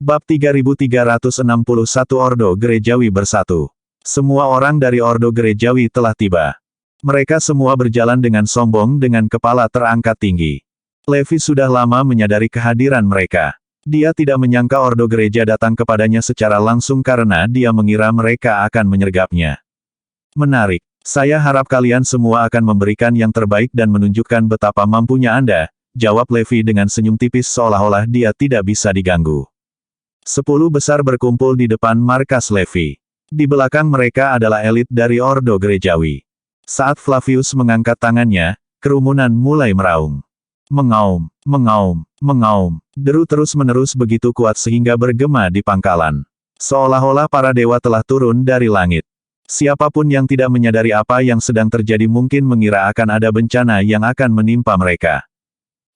Bab 3361 Ordo Gerejawi Bersatu. Semua orang dari Ordo Gerejawi telah tiba. Mereka semua berjalan dengan sombong dengan kepala terangkat tinggi. Levi sudah lama menyadari kehadiran mereka. Dia tidak menyangka Ordo Gereja datang kepadanya secara langsung karena dia mengira mereka akan menyergapnya. Menarik. Saya harap kalian semua akan memberikan yang terbaik dan menunjukkan betapa mampunya Anda, jawab Levi dengan senyum tipis seolah-olah dia tidak bisa diganggu. 10 besar berkumpul di depan markas Levi. Di belakang mereka adalah elit dari Ordo Gerejawi. Saat Flavius mengangkat tangannya, kerumunan mulai meraung. Mengaum, mengaum, mengaum. Deru terus-menerus begitu kuat sehingga bergema di pangkalan. Seolah-olah para dewa telah turun dari langit. Siapapun yang tidak menyadari apa yang sedang terjadi mungkin mengira akan ada bencana yang akan menimpa mereka.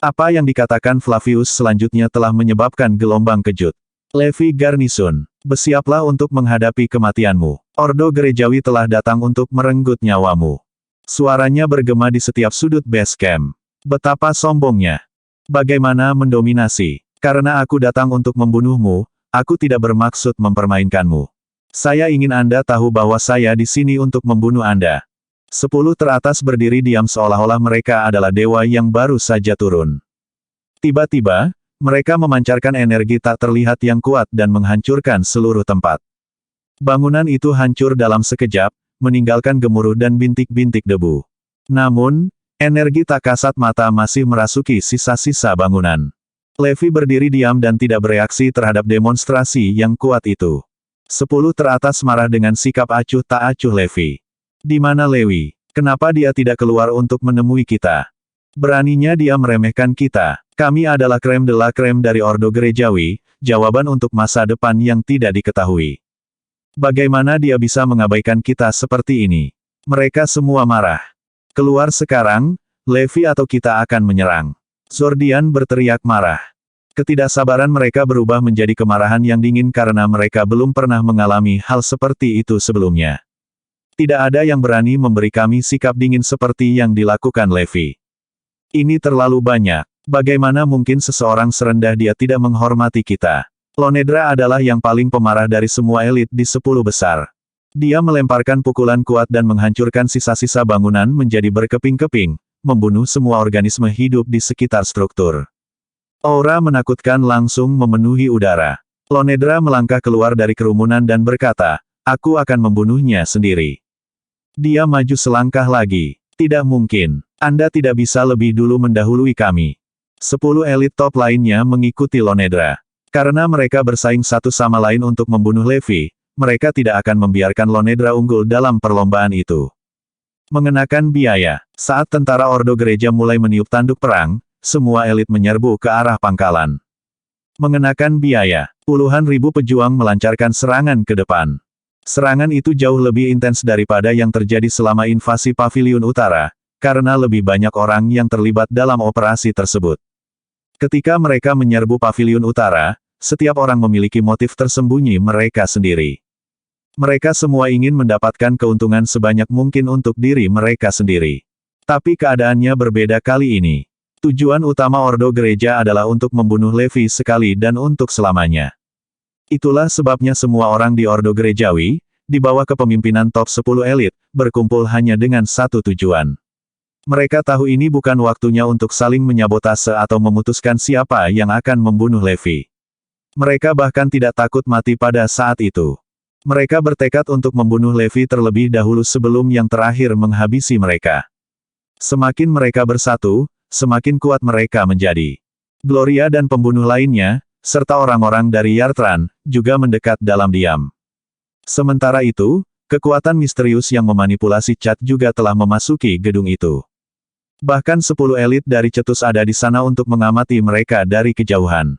Apa yang dikatakan Flavius selanjutnya telah menyebabkan gelombang kejut. Levi Garnison, bersiaplah untuk menghadapi kematianmu. Ordo Gerejawi telah datang untuk merenggut nyawamu. Suaranya bergema di setiap sudut base camp. Betapa sombongnya. Bagaimana mendominasi. Karena aku datang untuk membunuhmu, aku tidak bermaksud mempermainkanmu. Saya ingin Anda tahu bahwa saya di sini untuk membunuh Anda. 10 teratas berdiri diam seolah-olah mereka adalah dewa yang baru saja turun. Tiba-tiba, mereka memancarkan energi tak terlihat yang kuat dan menghancurkan seluruh tempat. Bangunan itu hancur dalam sekejap, meninggalkan gemuruh dan bintik-bintik debu. Namun, energi tak kasat mata masih merasuki sisa-sisa bangunan. Levi berdiri diam dan tidak bereaksi terhadap demonstrasi yang kuat itu. 10 teratas marah dengan sikap acuh tak acuh Levi. Di mana Lewi? Kenapa dia tidak keluar untuk menemui kita? Beraninya dia meremehkan kita. Kami adalah krem de la krem dari Ordo Gerejawi, jawaban untuk masa depan yang tidak diketahui. Bagaimana dia bisa mengabaikan kita seperti ini? Mereka semua marah. Keluar sekarang, Levi atau kita akan menyerang. Zordian berteriak marah. Ketidaksabaran mereka berubah menjadi kemarahan yang dingin karena mereka belum pernah mengalami hal seperti itu sebelumnya. Tidak ada yang berani memberi kami sikap dingin seperti yang dilakukan Levi. Ini terlalu banyak. Bagaimana mungkin seseorang serendah dia tidak menghormati kita? Lonedra adalah yang paling pemarah dari semua elit di 10 besar. Dia melemparkan pukulan kuat dan menghancurkan sisa-sisa bangunan menjadi berkeping-keping, membunuh semua organisme hidup di sekitar struktur. Aura menakutkan langsung memenuhi udara. Lonedra melangkah keluar dari kerumunan dan berkata, "Aku akan membunuhnya sendiri." Dia maju selangkah lagi. Tidak mungkin. Anda tidak bisa lebih dulu mendahului kami. 10 elit top lainnya mengikuti Lonedra. Karena mereka bersaing satu sama lain untuk membunuh Levi, mereka tidak akan membiarkan Lonedra unggul dalam perlombaan itu. Mengenakan biaya. Saat tentara Ordo Gereja mulai meniup tanduk perang, semua elit menyerbu ke arah pangkalan. Mengenakan biaya. Puluhan ribu pejuang melancarkan serangan ke depan. Serangan itu jauh lebih intens daripada yang terjadi selama invasi Paviliun Utara, karena lebih banyak orang yang terlibat dalam operasi tersebut. Ketika mereka menyerbu Paviliun Utara, setiap orang memiliki motif tersembunyi mereka sendiri. Mereka semua ingin mendapatkan keuntungan sebanyak mungkin untuk diri mereka sendiri. Tapi keadaannya berbeda kali ini. Tujuan utama Ordo Gereja adalah untuk membunuh Levi sekali dan untuk selamanya. Itulah sebabnya semua orang di Ordo Gerejawi, di bawah kepemimpinan top 10 elit, berkumpul hanya dengan satu tujuan. Mereka tahu ini bukan waktunya untuk saling menyabotase atau memutuskan siapa yang akan membunuh Levi. Mereka bahkan tidak takut mati pada saat itu. Mereka bertekad untuk membunuh Levi terlebih dahulu sebelum yang terakhir menghabisi mereka. Semakin mereka bersatu, semakin kuat mereka menjadi. Gloria dan pembunuh lainnya, serta orang-orang dari Yartran, juga mendekat dalam diam. Sementara itu, kekuatan misterius yang memanipulasi Cat juga telah memasuki gedung itu. Bahkan 10 elit dari Cetus ada di sana untuk mengamati mereka dari kejauhan.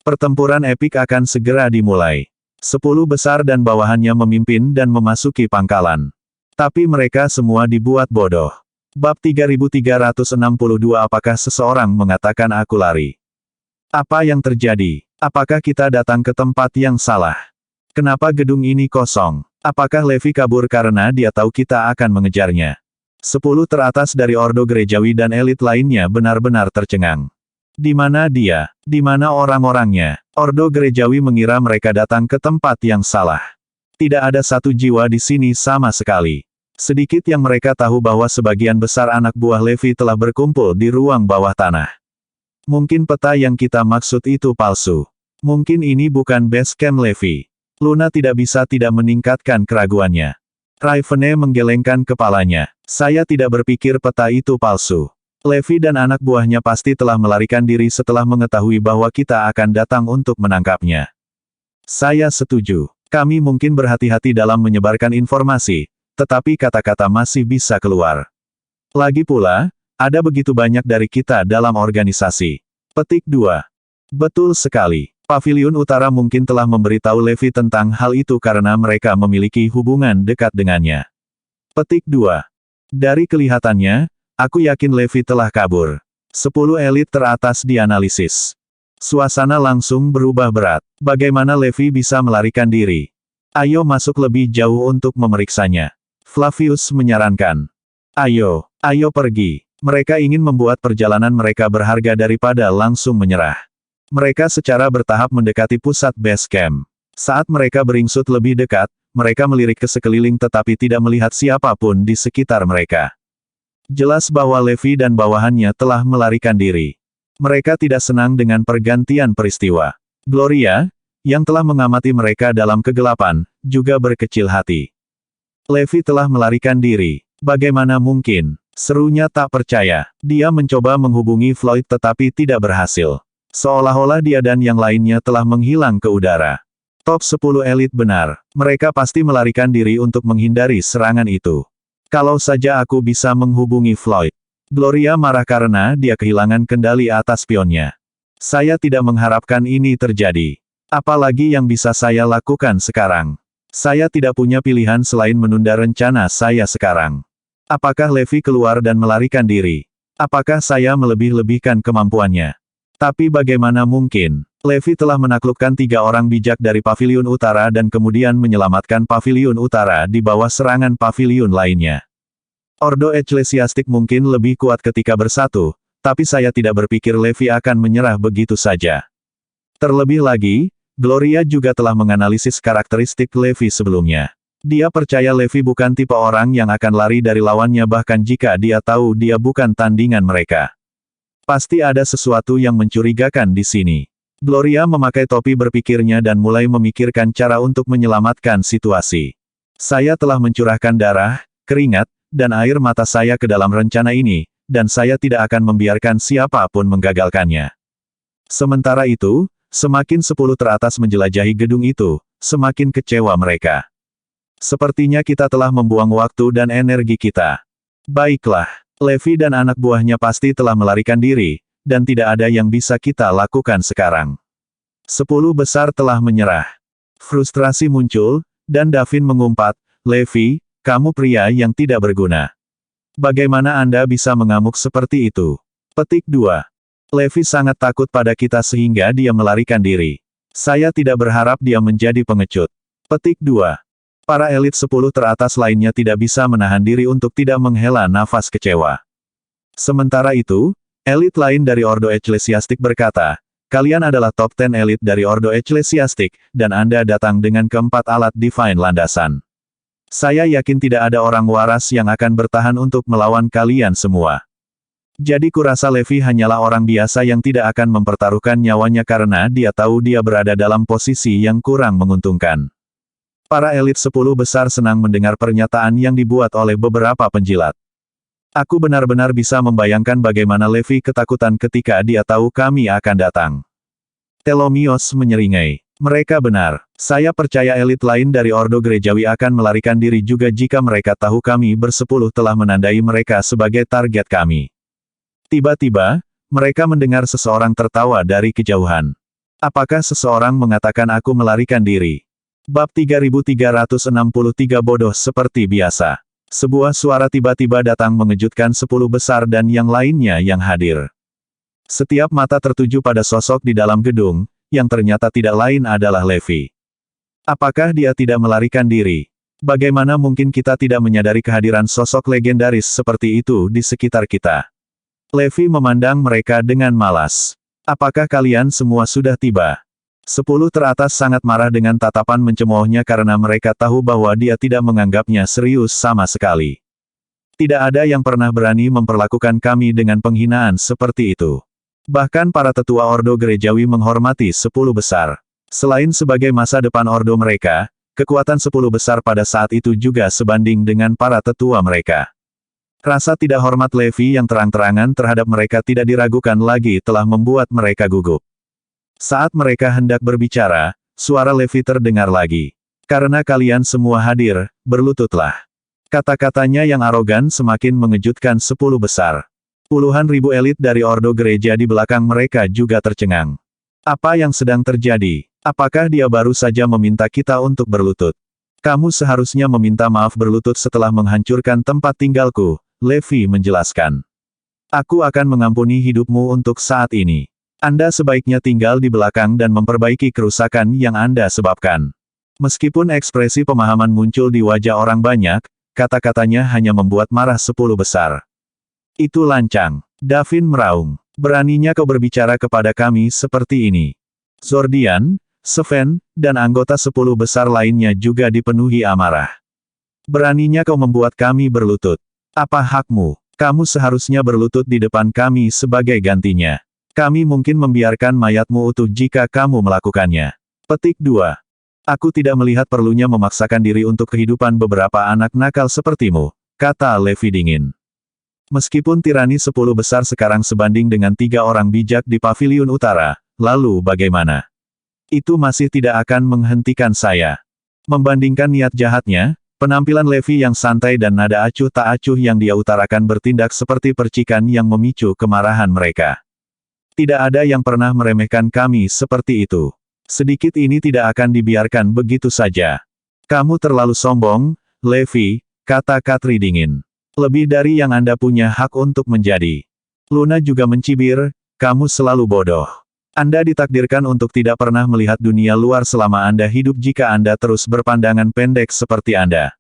Pertempuran epik akan segera dimulai. 10 besar dan bawahannya memimpin dan memasuki pangkalan. Tapi mereka semua dibuat bodoh. Bab 3362 Apakah seseorang mengatakan aku lari? Apa yang terjadi? Apakah kita datang ke tempat yang salah? Kenapa gedung ini kosong? Apakah Levi kabur karena dia tahu kita akan mengejarnya? 10 teratas dari Ordo Gerejawi dan elit lainnya benar-benar tercengang. Di mana dia? Di mana orang-orangnya? Ordo Gerejawi mengira mereka datang ke tempat yang salah. Tidak ada satu jiwa di sini sama sekali. Sedikit yang mereka tahu bahwa sebagian besar anak buah Levi telah berkumpul di ruang bawah tanah. Mungkin peta yang kita maksud itu palsu. Mungkin ini bukan base camp Levi. Luna tidak bisa tidak meningkatkan keraguannya. Raivene menggelengkan kepalanya. Saya tidak berpikir peta itu palsu. Levi dan anak buahnya pasti telah melarikan diri setelah mengetahui bahwa kita akan datang untuk menangkapnya. Saya setuju. Kami mungkin berhati-hati dalam menyebarkan informasi, tetapi kata-kata masih bisa keluar. Lagi pula, ada begitu banyak dari kita dalam organisasi. Petik 2. Betul sekali. Paviliun Utara mungkin telah memberitahu Levi tentang hal itu karena mereka memiliki hubungan dekat dengannya. Petik 2. Dari kelihatannya, aku yakin Levi telah kabur. 10 elit teratas dianalisis. Suasana langsung berubah berat. Bagaimana Levi bisa melarikan diri? Ayo masuk lebih jauh untuk memeriksanya. Flavius menyarankan. Ayo pergi. Mereka ingin membuat perjalanan mereka berharga daripada langsung menyerah. Mereka secara bertahap mendekati pusat base camp. Saat mereka beringsut lebih dekat, mereka melirik ke sekeliling tetapi tidak melihat siapapun di sekitar mereka. Jelas bahwa Levi dan bawahannya telah melarikan diri. Mereka tidak senang dengan pergantian peristiwa. Gloria, yang telah mengamati mereka dalam kegelapan, juga berkecil hati. Levi telah melarikan diri. Bagaimana mungkin? Serunya tak percaya. Dia mencoba menghubungi Floyd tetapi tidak berhasil. Seolah-olah dia dan yang lainnya telah menghilang ke udara. Top 10 elit benar. Mereka pasti melarikan diri untuk menghindari serangan itu. Kalau saja aku bisa menghubungi Floyd. Gloria marah karena dia kehilangan kendali atas spionnya. Saya tidak mengharapkan ini terjadi. Apalagi yang bisa saya lakukan sekarang? Saya tidak punya pilihan selain menunda rencana saya sekarang. Apakah Levi keluar dan melarikan diri? Apakah saya melebih-lebihkan kemampuannya? Tapi bagaimana mungkin? Levi telah menaklukkan 3 orang bijak dari Paviliun Utara dan kemudian menyelamatkan Paviliun Utara di bawah serangan paviliun lainnya. Ordo Eklesiastik mungkin lebih kuat ketika bersatu, tapi saya tidak berpikir Levi akan menyerah begitu saja. Terlebih lagi, Gloria juga telah menganalisis karakteristik Levi sebelumnya. Dia percaya Levi bukan tipe orang yang akan lari dari lawannya bahkan jika dia tahu dia bukan tandingan mereka. Pasti ada sesuatu yang mencurigakan di sini. Gloria memakai topi berpikirnya dan mulai memikirkan cara untuk menyelamatkan situasi. Saya telah mencurahkan darah, keringat, dan air mata saya ke dalam rencana ini, dan saya tidak akan membiarkan siapapun menggagalkannya. Sementara itu, semakin 10 teratas menjelajahi gedung itu, semakin kecewa mereka. Sepertinya kita telah membuang waktu dan energi kita. Baiklah, Levi dan anak buahnya pasti telah melarikan diri, dan tidak ada yang bisa kita lakukan sekarang. 10 besar telah menyerah. Frustrasi muncul, dan Davin mengumpat, Levi, kamu pria yang tidak berguna. Bagaimana Anda bisa mengamuk seperti itu? Petik 2. Levi sangat takut pada kita sehingga dia melarikan diri. Saya tidak berharap dia menjadi pengecut. Petik 2. Para elit 10 teratas lainnya tidak bisa menahan diri untuk tidak menghela nafas kecewa. Sementara itu, elit lain dari Ordo Eklesiastik berkata, kalian adalah top 10 elit dari Ordo Eklesiastik, dan Anda datang dengan keempat alat Divine landasan. Saya yakin tidak ada orang waras yang akan bertahan untuk melawan kalian semua. Jadi kurasa Levi hanyalah orang biasa yang tidak akan mempertaruhkan nyawanya karena dia tahu dia berada dalam posisi yang kurang menguntungkan. Para elit 10 besar senang mendengar pernyataan yang dibuat oleh beberapa penjilat. Aku benar-benar bisa membayangkan bagaimana Levi ketakutan ketika dia tahu kami akan datang. Telomios menyeringai. Mereka benar. Saya percaya elit lain dari Ordo Gerejawi akan melarikan diri juga jika mereka tahu kami bersepuluh telah menandai mereka sebagai target kami. Tiba-tiba, mereka mendengar seseorang tertawa dari kejauhan. Apakah seseorang mengatakan aku melarikan diri? Bab 3363 bodoh seperti biasa. Sebuah suara tiba-tiba datang mengejutkan 10 besar dan yang lainnya yang hadir. Setiap mata tertuju pada sosok di dalam gedung, yang ternyata tidak lain adalah Levi. Apakah dia tidak melarikan diri? Bagaimana mungkin kita tidak menyadari kehadiran sosok legendaris seperti itu di sekitar kita? Levi memandang mereka dengan malas. Apakah kalian semua sudah tiba? 10 teratas sangat marah dengan tatapan mencemoohnya karena mereka tahu bahwa dia tidak menganggapnya serius sama sekali. Tidak ada yang pernah berani memperlakukan kami dengan penghinaan seperti itu. Bahkan para tetua ordo gerejawi menghormati 10 besar. Selain sebagai masa depan ordo mereka, kekuatan 10 besar pada saat itu juga sebanding dengan para tetua mereka. Rasa tidak hormat Levi yang terang-terangan terhadap mereka tidak diragukan lagi telah membuat mereka gugup. Saat mereka hendak berbicara, suara Levi terdengar lagi. Karena kalian semua hadir, berlututlah. Kata-katanya yang arogan semakin mengejutkan 10 besar. Puluhan ribu elit dari ordo gereja di belakang mereka juga tercengang. Apa yang sedang terjadi? Apakah dia baru saja meminta kita untuk berlutut? Kamu seharusnya meminta maaf berlutut setelah menghancurkan tempat tinggalku, Levi menjelaskan. Aku akan mengampuni hidupmu untuk saat ini. Anda sebaiknya tinggal di belakang dan memperbaiki kerusakan yang Anda sebabkan. Meskipun ekspresi pemahaman muncul di wajah orang banyak, kata-katanya hanya membuat marah 10 besar. Itu lancang. Davin meraung. Beraninya kau berbicara kepada kami seperti ini. Zordian, Sven, dan anggota 10 besar lainnya juga dipenuhi amarah. Beraninya kau membuat kami berlutut. Apa hakmu? Kamu seharusnya berlutut di depan kami sebagai gantinya. Kami mungkin membiarkan mayatmu utuh jika kamu melakukannya. Petik 2. Aku tidak melihat perlunya memaksakan diri untuk kehidupan beberapa anak nakal sepertimu, kata Levi dingin. Meskipun tirani 10 besar sekarang sebanding dengan 3 orang bijak di paviliun utara, lalu bagaimana? Itu masih tidak akan menghentikan saya. Membandingkan niat jahatnya, penampilan Levi yang santai dan nada acuh tak acuh yang dia utarakan bertindak seperti percikan yang memicu kemarahan mereka. Tidak ada yang pernah meremehkan kami seperti itu. Sedikit ini tidak akan dibiarkan begitu saja. Kamu terlalu sombong, Levi, kata Katri dingin. Lebih dari yang Anda punya hak untuk menjadi. Luna juga mencibir, kamu selalu bodoh. Anda ditakdirkan untuk tidak pernah melihat dunia luar selama Anda hidup jika Anda terus berpandangan pendek seperti Anda.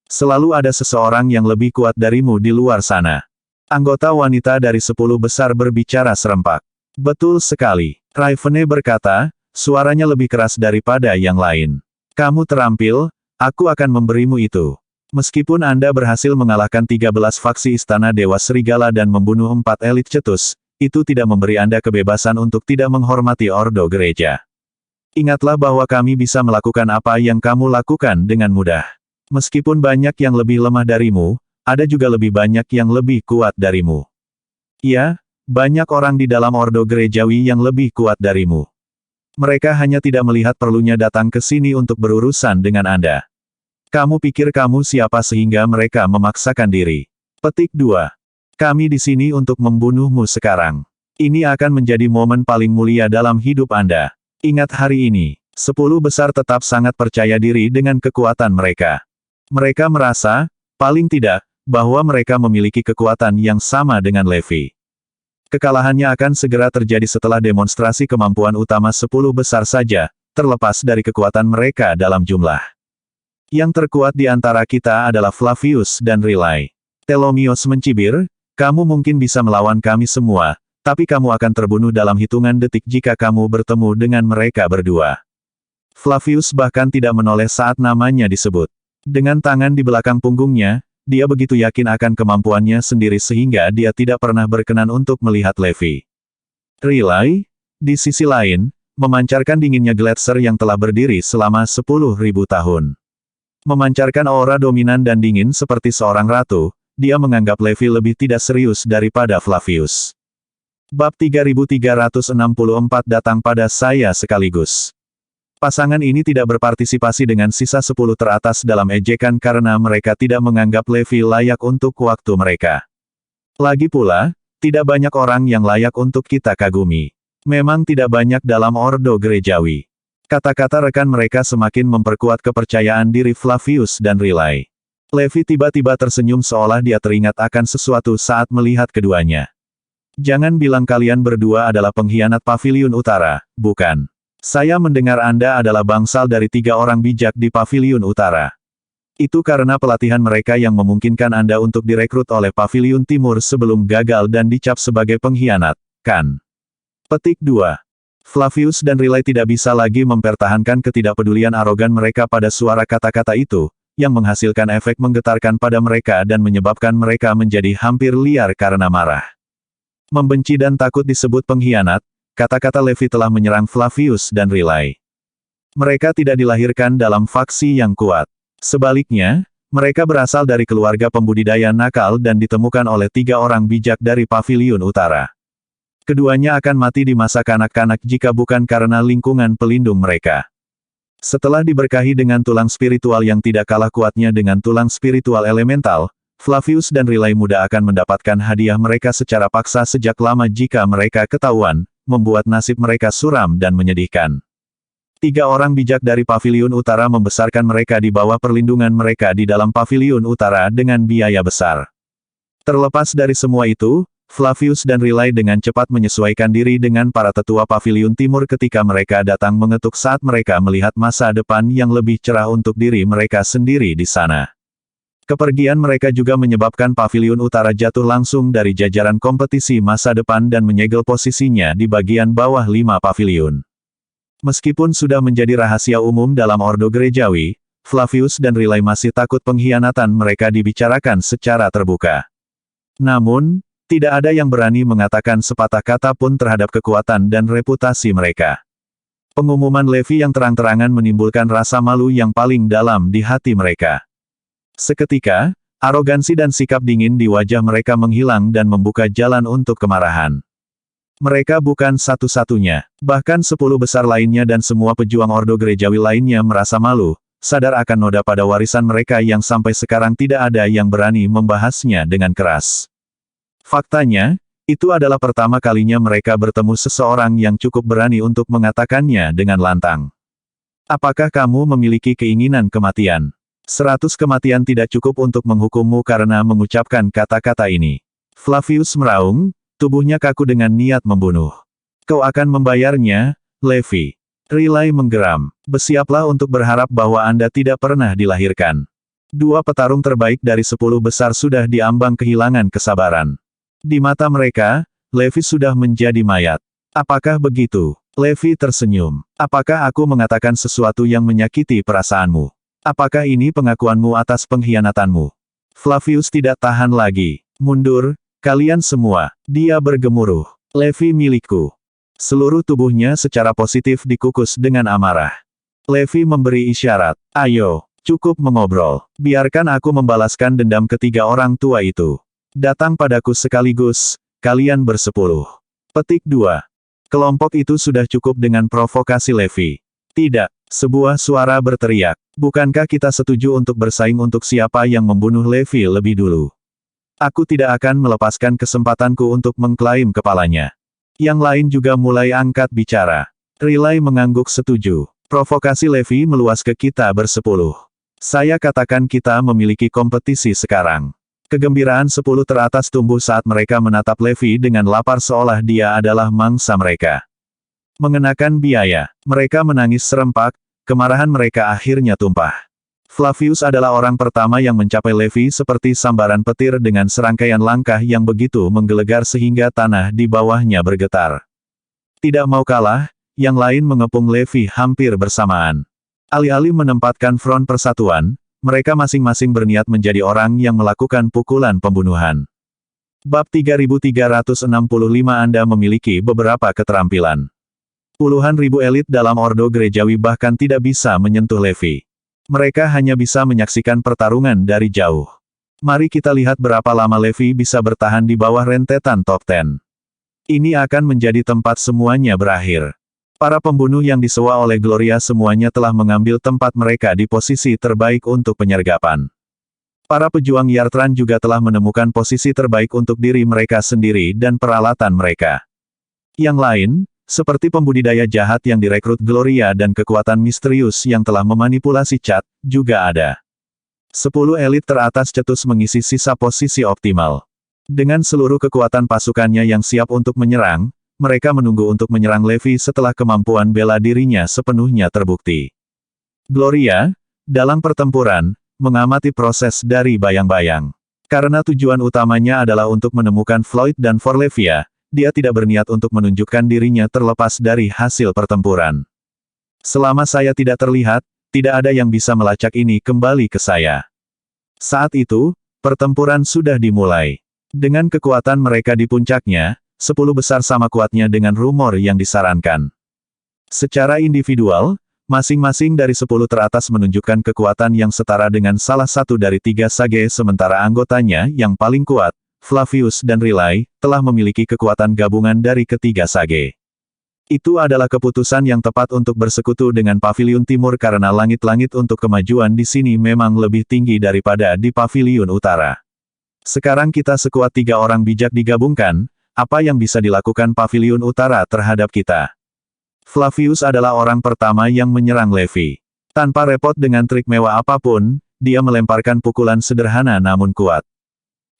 Selalu ada seseorang yang lebih kuat darimu di luar sana. Anggota wanita dari 10 besar berbicara serempak. Betul sekali. Raivene berkata, suaranya lebih keras daripada yang lain. Kamu terampil, aku akan memberimu itu. Meskipun Anda berhasil mengalahkan 13 faksi Istana Dewa Serigala dan membunuh 4 elit cetus, itu tidak memberi Anda kebebasan untuk tidak menghormati ordo gereja. Ingatlah bahwa kami bisa melakukan apa yang kamu lakukan dengan mudah. Meskipun banyak yang lebih lemah darimu, ada juga lebih banyak yang lebih kuat darimu. Ya, banyak orang di dalam ordo gerejawi yang lebih kuat darimu. Mereka hanya tidak melihat perlunya datang ke sini untuk berurusan dengan Anda. Kamu pikir kamu siapa sehingga mereka memaksakan diri? Petik 2. Kami di sini untuk membunuhmu sekarang. Ini akan menjadi momen paling mulia dalam hidup Anda. Ingat hari ini, 10 besar tetap sangat percaya diri dengan kekuatan mereka. Mereka merasa, paling tidak, bahwa mereka memiliki kekuatan yang sama dengan Levi. Kekalahannya akan segera terjadi setelah demonstrasi kemampuan utama 10 besar saja, terlepas dari kekuatan mereka dalam jumlah. Yang terkuat di antara kita adalah Flavius dan Riley. Telomios mencibir, kamu mungkin bisa melawan kami semua, tapi kamu akan terbunuh dalam hitungan detik jika kamu bertemu dengan mereka berdua. Flavius bahkan tidak menoleh saat namanya disebut. Dengan tangan di belakang punggungnya, dia begitu yakin akan kemampuannya sendiri sehingga dia tidak pernah berkenan untuk melihat Levi. Riley, di sisi lain, memancarkan dinginnya Gletser yang telah berdiri selama 10.000 tahun. Memancarkan aura dominan dan dingin seperti seorang ratu, dia menganggap Levi lebih tidak serius daripada Flavius. Bab 3364 datang pada saya sekaligus. Pasangan ini tidak berpartisipasi dengan sisa 10 teratas dalam ejekan karena mereka tidak menganggap Levi layak untuk waktu mereka. Lagi pula, tidak banyak orang yang layak untuk kita kagumi. Memang tidak banyak dalam ordo gerejawi. Kata-kata rekan mereka semakin memperkuat kepercayaan diri Flavius dan Riley. Levi tiba-tiba tersenyum seolah dia teringat akan sesuatu saat melihat keduanya. Jangan bilang kalian berdua adalah pengkhianat paviliun utara, bukan? Saya mendengar Anda adalah bangsal dari 3 orang bijak di paviliun utara. Itu karena pelatihan mereka yang memungkinkan Anda untuk direkrut oleh paviliun timur sebelum gagal dan dicap sebagai pengkhianat, kan? Petik 2. Flavius dan Riley tidak bisa lagi mempertahankan ketidakpedulian arogan mereka pada suara kata-kata itu, yang menghasilkan efek menggetarkan pada mereka dan menyebabkan mereka menjadi hampir liar karena marah. Membenci dan takut disebut pengkhianat, kata-kata Levi telah menyerang Flavius dan Riley. Mereka tidak dilahirkan dalam faksi yang kuat. Sebaliknya, mereka berasal dari keluarga pembudidaya nakal dan ditemukan oleh 3 orang bijak dari Paviliun Utara. Keduanya akan mati di masa kanak-kanak jika bukan karena lingkungan pelindung mereka. Setelah diberkahi dengan tulang spiritual yang tidak kalah kuatnya dengan tulang spiritual elemental, Flavius dan Riley muda akan mendapatkan hadiah mereka secara paksa sejak lama jika mereka ketahuan, membuat nasib mereka suram dan menyedihkan. 3 orang bijak dari Paviliun Utara membesarkan mereka di bawah perlindungan mereka di dalam Paviliun Utara dengan biaya besar. Terlepas dari semua itu, Flavius dan Riley dengan cepat menyesuaikan diri dengan para tetua Paviliun Timur ketika mereka datang mengetuk saat mereka melihat masa depan yang lebih cerah untuk diri mereka sendiri di sana. Kepergian mereka juga menyebabkan Paviliun Utara jatuh langsung dari jajaran kompetisi masa depan dan menyegel posisinya di bagian bawah 5 paviliun. Meskipun sudah menjadi rahasia umum dalam Ordo Gerejawi, Flavius dan Riley masih takut pengkhianatan mereka dibicarakan secara terbuka. Namun, tidak ada yang berani mengatakan sepatah kata pun terhadap kekuatan dan reputasi mereka. Pengumuman Levi yang terang-terangan menimbulkan rasa malu yang paling dalam di hati mereka. Seketika, arogansi dan sikap dingin di wajah mereka menghilang dan membuka jalan untuk kemarahan. Mereka bukan satu-satunya, bahkan 10 besar lainnya dan semua pejuang Ordo Gerejawi lainnya merasa malu, sadar akan noda pada warisan mereka yang sampai sekarang tidak ada yang berani membahasnya dengan keras. Faktanya, itu adalah pertama kalinya mereka bertemu seseorang yang cukup berani untuk mengatakannya dengan lantang. Apakah kamu memiliki keinginan kematian? 100 kematian tidak cukup untuk menghukummu karena mengucapkan kata-kata ini. Flavius meraung, tubuhnya kaku dengan niat membunuh. Kau akan membayarnya, Levi. Riley menggeram. Bersiaplah untuk berharap bahwa Anda tidak pernah dilahirkan. 2 petarung terbaik dari 10 besar sudah diambang kehilangan kesabaran. Di mata mereka, Levi sudah menjadi mayat. Apakah begitu? Levi tersenyum. Apakah aku mengatakan sesuatu yang menyakiti perasaanmu? Apakah ini pengakuanmu atas pengkhianatanmu? Flavius tidak tahan lagi. Mundur, kalian semua. Dia bergemuruh. Levi milikku. Seluruh tubuhnya secara positif dikukus dengan amarah. Levi memberi isyarat. Ayo, cukup mengobrol. Biarkan aku membalaskan dendam ketiga orang tua itu. Datang padaku sekaligus, kalian bersepuluh. Petik 2. Kelompok itu sudah cukup dengan provokasi Levi. Tidak, sebuah suara berteriak. Bukankah kita setuju untuk bersaing untuk siapa yang membunuh Levi lebih dulu? Aku tidak akan melepaskan kesempatanku untuk mengklaim kepalanya. Yang lain juga mulai angkat bicara. Riley mengangguk setuju. Provokasi Levi meluas ke kita bersepuluh. Saya katakan kita memiliki kompetisi sekarang. Kegembiraan 10 teratas tumbuh saat mereka menatap Levi dengan lapar seolah dia adalah mangsa mereka. Mengenakan biaya, mereka menangis serempak, kemarahan mereka akhirnya tumpah. Flavius adalah orang pertama yang mencapai Levi seperti sambaran petir dengan serangkaian langkah yang begitu menggelegar sehingga tanah di bawahnya bergetar. Tidak mau kalah, yang lain mengepung Levi hampir bersamaan. Alih-alih menempatkan front persatuan, mereka masing-masing berniat menjadi orang yang melakukan pukulan pembunuhan. Bab 3365 Anda memiliki beberapa keterampilan. Puluhan ribu elit dalam Ordo Gerejawi bahkan tidak bisa menyentuh Levi. Mereka hanya bisa menyaksikan pertarungan dari jauh. Mari kita lihat berapa lama Levi bisa bertahan di bawah rentetan top 10. Ini akan menjadi tempat semuanya berakhir. Para pembunuh yang disewa oleh Gloria semuanya telah mengambil tempat mereka di posisi terbaik untuk penyergapan. Para pejuang Yartran juga telah menemukan posisi terbaik untuk diri mereka sendiri dan peralatan mereka. Yang lain, seperti pembudidaya jahat yang direkrut Gloria dan kekuatan misterius yang telah memanipulasi Cat, juga ada. 10 elit teratas cetus mengisi sisa posisi optimal. Dengan seluruh kekuatan pasukannya yang siap untuk menyerang, mereka menunggu untuk menyerang Levi setelah kemampuan bela dirinya sepenuhnya terbukti. Gloria, dalam pertempuran, mengamati proses dari bayang-bayang. Karena tujuan utamanya adalah untuk menemukan Floyd dan Forlevia, dia tidak berniat untuk menunjukkan dirinya terlepas dari hasil pertempuran. Selama saya tidak terlihat, tidak ada yang bisa melacak ini kembali ke saya. Saat itu, pertempuran sudah dimulai. Dengan kekuatan mereka di puncaknya, 10 besar sama kuatnya dengan rumor yang disarankan. Secara individual, masing-masing dari 10 teratas menunjukkan kekuatan yang setara dengan salah satu dari 3 sage sementara anggotanya yang paling kuat, Flavius dan Riley, telah memiliki kekuatan gabungan dari ketiga sage. Itu adalah keputusan yang tepat untuk bersekutu dengan Paviliun Timur karena langit-langit untuk kemajuan di sini memang lebih tinggi daripada di Paviliun Utara. Sekarang kita sekuat 3 orang bijak digabungkan, apa yang bisa dilakukan Paviliun Utara terhadap kita? Flavius adalah orang pertama yang menyerang Levi. Tanpa repot dengan trik mewah apapun, dia melemparkan pukulan sederhana namun kuat.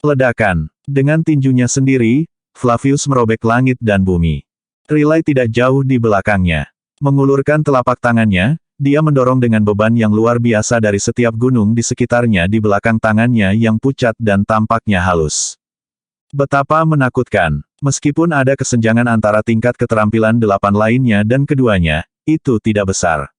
Ledakan. Dengan tinjunya sendiri, Flavius merobek langit dan bumi. Riley tidak jauh di belakangnya. Mengulurkan telapak tangannya, dia mendorong dengan beban yang luar biasa dari setiap gunung di sekitarnya di belakang tangannya yang pucat dan tampaknya halus. Betapa menakutkan. Meskipun ada kesenjangan antara tingkat keterampilan 8 lainnya dan keduanya, itu tidak besar.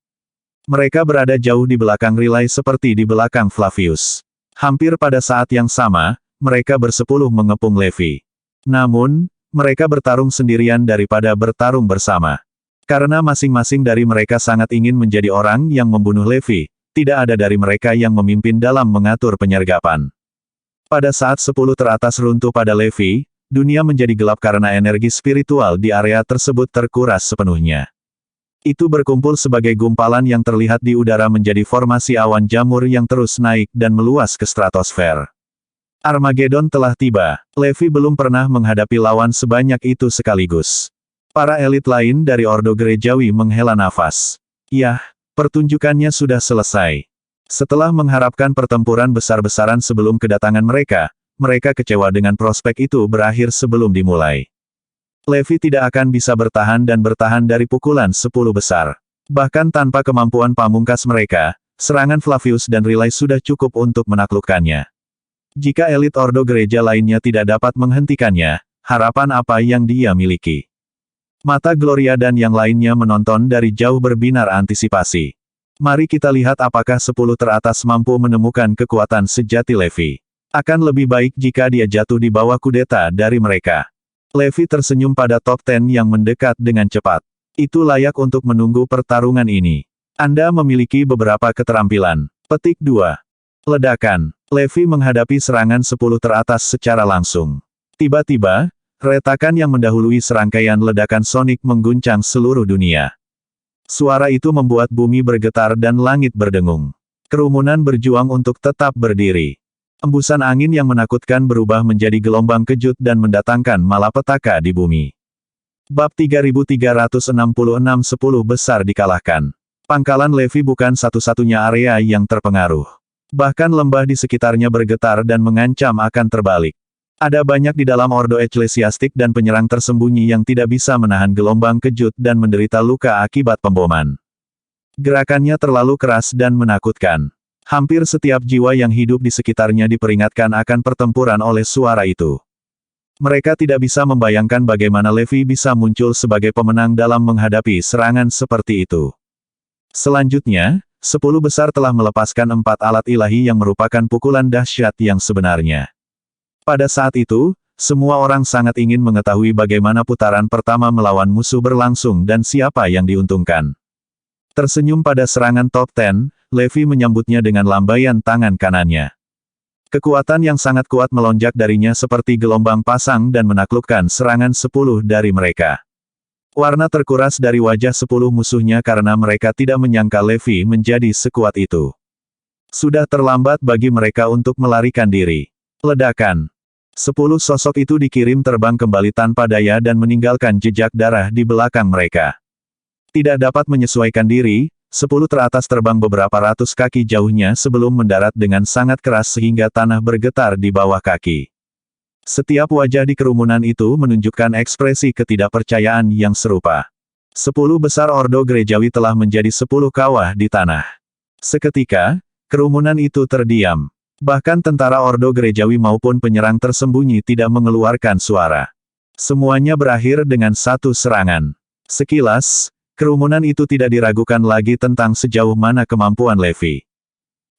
Mereka berada jauh di belakang Riley seperti di belakang Flavius. Hampir pada saat yang sama, mereka bersepuluh mengepung Levi. Namun, mereka bertarung sendirian daripada bertarung bersama. Karena masing-masing dari mereka sangat ingin menjadi orang yang membunuh Levi, tidak ada dari mereka yang memimpin dalam mengatur penyergapan. Pada saat 10 teratas runtuh pada Levi, dunia menjadi gelap karena energi spiritual di area tersebut terkuras sepenuhnya. Itu berkumpul sebagai gumpalan yang terlihat di udara menjadi formasi awan jamur yang terus naik dan meluas ke stratosfer. Armageddon telah tiba. Levi belum pernah menghadapi lawan sebanyak itu sekaligus. Para elit lain dari Ordo Gerejawi menghela nafas. Yah, pertunjukannya sudah selesai. Setelah mengharapkan pertempuran besar-besaran sebelum kedatangan mereka, mereka kecewa dengan prospek itu berakhir sebelum dimulai. Levi tidak akan bisa bertahan dan bertahan dari pukulan 10 besar. Bahkan tanpa kemampuan pamungkas mereka, serangan Flavius dan Riley sudah cukup untuk menaklukkannya. Jika elit Ordo Gereja lainnya tidak dapat menghentikannya, harapan apa yang dia miliki? Mata Gloria dan yang lainnya menonton dari jauh berbinar antisipasi. Mari kita lihat apakah 10 teratas mampu menemukan kekuatan sejati Levi. Akan lebih baik jika dia jatuh di bawah kudeta dari mereka. Levi tersenyum pada top 10 yang mendekat dengan cepat. Itu layak untuk menunggu pertarungan ini. Anda memiliki beberapa keterampilan. Petik 2. Ledakan. Levi menghadapi serangan 10 teratas secara langsung. Tiba-tiba, retakan yang mendahului serangkaian ledakan sonik mengguncang seluruh dunia. Suara itu membuat bumi bergetar dan langit berdengung. Kerumunan berjuang untuk tetap berdiri. Embusan angin yang menakutkan berubah menjadi gelombang kejut dan mendatangkan malapetaka di bumi. Bab 3366 10 besar dikalahkan. Pangkalan Levi bukan satu-satunya area yang terpengaruh. Bahkan lembah di sekitarnya bergetar dan mengancam akan terbalik. Ada banyak di dalam ordo eklesiastik dan penyerang tersembunyi yang tidak bisa menahan gelombang kejut dan menderita luka akibat pemboman. Gerakannya terlalu keras dan menakutkan. Hampir setiap jiwa yang hidup di sekitarnya diperingatkan akan pertempuran oleh suara itu. Mereka tidak bisa membayangkan bagaimana Levi bisa muncul sebagai pemenang dalam menghadapi serangan seperti itu. Selanjutnya, 10 besar telah melepaskan 4 alat ilahi yang merupakan pukulan dahsyat yang sebenarnya. Pada saat itu, semua orang sangat ingin mengetahui bagaimana putaran pertama melawan musuh berlangsung dan siapa yang diuntungkan. Tersenyum pada serangan top 10, Levi menyambutnya dengan lambaian tangan kanannya. Kekuatan yang sangat kuat melonjak darinya seperti gelombang pasang dan menaklukkan serangan 10 dari mereka. Warna terkuras dari wajah 10 musuhnya karena mereka tidak menyangka Levi menjadi sekuat itu. Sudah terlambat bagi mereka untuk melarikan diri. Ledakan. 10 sosok itu dikirim terbang kembali tanpa daya dan meninggalkan jejak darah di belakang mereka. Tidak dapat menyesuaikan diri, 10 teratas terbang beberapa ratus kaki jauhnya sebelum mendarat dengan sangat keras sehingga tanah bergetar di bawah kaki. Setiap wajah di kerumunan itu menunjukkan ekspresi ketidakpercayaan yang serupa. 10 besar ordo gerejawi telah menjadi 10 kawah di tanah. Seketika, kerumunan itu terdiam. Bahkan tentara ordo gerejawi maupun penyerang tersembunyi tidak mengeluarkan suara. Semuanya berakhir dengan satu serangan. Sekilas, kerumunan itu tidak diragukan lagi tentang sejauh mana kemampuan Levi.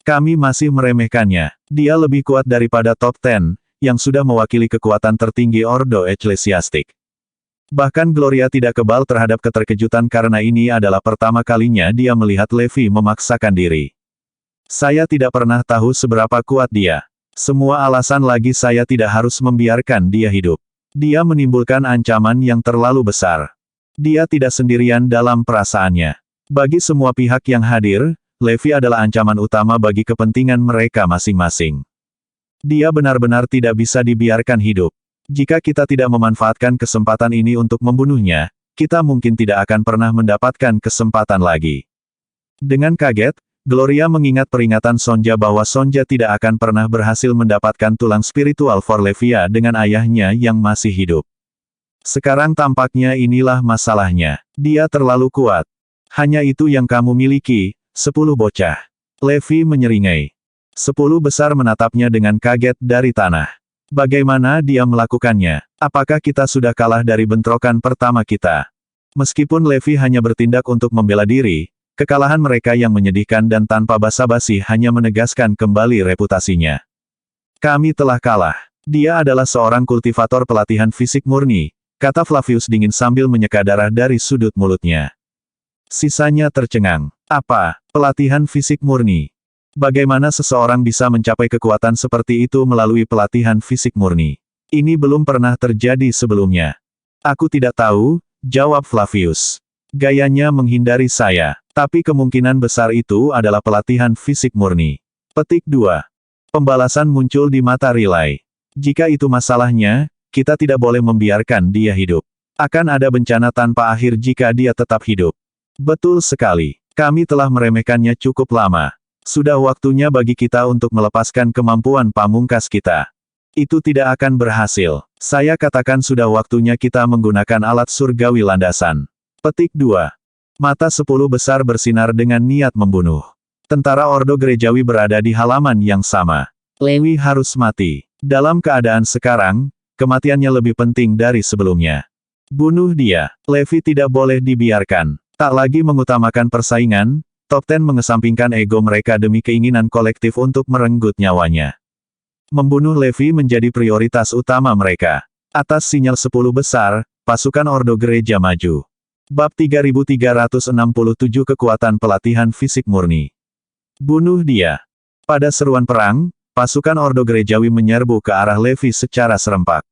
Kami masih meremehkannya. Dia lebih kuat daripada Top 10, yang sudah mewakili kekuatan tertinggi Ordo Eklesiastik. Bahkan Gloria tidak kebal terhadap keterkejutan karena ini adalah pertama kalinya dia melihat Levi memaksakan diri. Saya tidak pernah tahu seberapa kuat dia. Semua alasan lagi saya tidak harus membiarkan dia hidup. Dia menimbulkan ancaman yang terlalu besar. Dia tidak sendirian dalam perasaannya. Bagi semua pihak yang hadir, Levi adalah ancaman utama bagi kepentingan mereka masing-masing. Dia benar-benar tidak bisa dibiarkan hidup. Jika kita tidak memanfaatkan kesempatan ini untuk membunuhnya, kita mungkin tidak akan pernah mendapatkan kesempatan lagi. Dengan kaget, Gloria mengingat peringatan Sonja bahwa Sonja tidak akan pernah berhasil mendapatkan tulang spiritual Forlevia dengan ayahnya yang masih hidup. Sekarang tampaknya inilah masalahnya. Dia terlalu kuat. Hanya itu yang kamu miliki, 10 bocah. Levi menyeringai. 10 besar menatapnya dengan kaget dari tanah. Bagaimana dia melakukannya? Apakah kita sudah kalah dari bentrokan pertama kita? Meskipun Levi hanya bertindak untuk membela diri, kekalahan mereka yang menyedihkan dan tanpa basa-basi hanya menegaskan kembali reputasinya. Kami telah kalah. Dia adalah seorang kultivator pelatihan fisik murni, kata Flavius dingin sambil menyeka darah dari sudut mulutnya. Sisanya tercengang. Apa? Pelatihan fisik murni? Bagaimana seseorang bisa mencapai kekuatan seperti itu melalui pelatihan fisik murni? Ini belum pernah terjadi sebelumnya. Aku tidak tahu, jawab Flavius. Gayanya menghindari saya. Tapi kemungkinan besar itu adalah pelatihan fisik murni. Petik 2. Pembalasan muncul di mata Riley. Jika itu masalahnya, kita tidak boleh membiarkan dia hidup. Akan ada bencana tanpa akhir jika dia tetap hidup. Betul sekali. Kami telah meremehkannya cukup lama. Sudah waktunya bagi kita untuk melepaskan kemampuan pamungkas kita. Itu tidak akan berhasil. Saya katakan sudah waktunya kita menggunakan alat surgawi landasan. Petik 2. Mata 10 besar bersinar dengan niat membunuh. Tentara Ordo Gerejawi berada di halaman yang sama. Levi harus mati. Dalam keadaan sekarang, kematiannya lebih penting dari sebelumnya. Bunuh dia. Levi tidak boleh dibiarkan. Tak lagi mengutamakan persaingan, Top 10 mengesampingkan ego mereka demi keinginan kolektif untuk merenggut nyawanya. Membunuh Levi menjadi prioritas utama mereka. Atas sinyal 10 besar, pasukan Ordo Gereja maju. Bab 3367 Kekuatan Pelatihan Fisik Murni. Bunuh dia. Pada seruan perang, pasukan Ordo Gerejawi menyerbu ke arah Levi secara serempak.